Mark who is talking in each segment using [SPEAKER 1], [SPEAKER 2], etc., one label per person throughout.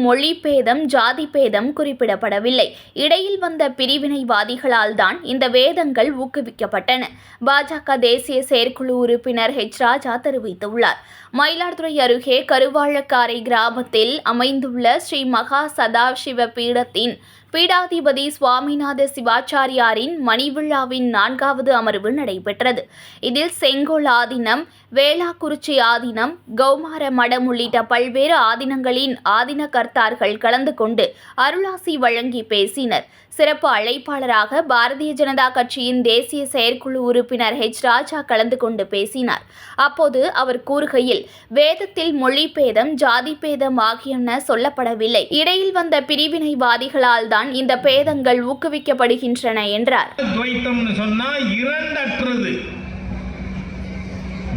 [SPEAKER 1] மொழி பேதம், ஜாதி பேதம் குறிப்பிடப்படவில்லை. இடையில் வந்த பிரிவினைவாதிகளால் தான் இந்த வேதங்கள் ஊக்குவிக்கப்பட்டன. பாஜக தேசிய செயற்குழு உறுப்பினர் ராஜா தெரிவித்துள்ளார். மயிலாடுதுறை அருகே கருவாழக்காரை கிராமத்தில் அமைந்துள்ள ஸ்ரீ மகா சதாசிவ பீடத்தின் பீடாதிபதி சுவாமிநாத சிவாச்சாரியாரின் மணிவிழாவின் 4வது அமர்வு நடைபெற்றது. இதில் செங்கோல் ஆதீனம், வேளாக்குறிச்சி ஆதீனம், கௌமார மடம் உள்ளிட்ட பல்வேறு ஆதீனங்களின் ஆதீன கர்த்தார்கள் கலந்து கொண்டு அருளாசி வழங்கி பேசினர். சிறப்பு அழைப்பாளராக பாரதிய ஜனதா கட்சியின் தேசிய செயற்குழு உறுப்பினர் ராஜா கலந்து கொண்டு பேசினார். அப்போது அவர் கூறுகையில், வேதத்தில் மொழி பேதம், ஜாதி பேதம் ஆகியன சொல்லப்படவில்லை. இடையில் வந்த பிரிவினைவாதிகளால் தான் இந்த பேதங்கள் ஊக்குவிக்கப்படுகின்றன என்றார்.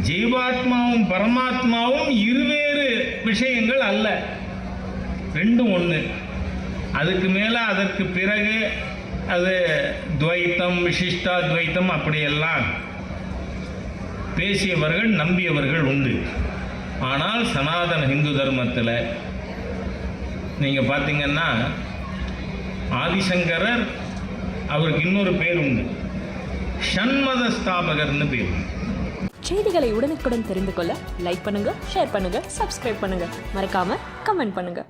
[SPEAKER 2] ஜீவாத்மாவும் பரமாத்மாவும் இருவேறு விஷயங்கள் அல்ல, ரெண்டும் ஒன்று. அதுக்கு மேலே அதற்கு பிறகு அது துவைத்தம், விசிஷ்டா துவைத்தம் அப்படியெல்லாம் பேசியவர்கள், நம்பியவர்கள் உண்டு. ஆனால் சனாதன இந்து தர்மத்தில் நீங்கள் பார்த்தீங்கன்னா ஆதிசங்கரர், அவருக்கு இன்னொரு பேர் உண்டு, ஷண்மத ஸ்தாபகர்னு பேர்.
[SPEAKER 3] செய்திகளை உடனுக்குடன் தெரிந்து கொள்ள லைக் பண்ணுங்க, ஷேர் பண்ணுங்க, சப்ஸ்கிரைப் பண்ணுங்க, மறக்காம கமெண்ட் பண்ணுங்க.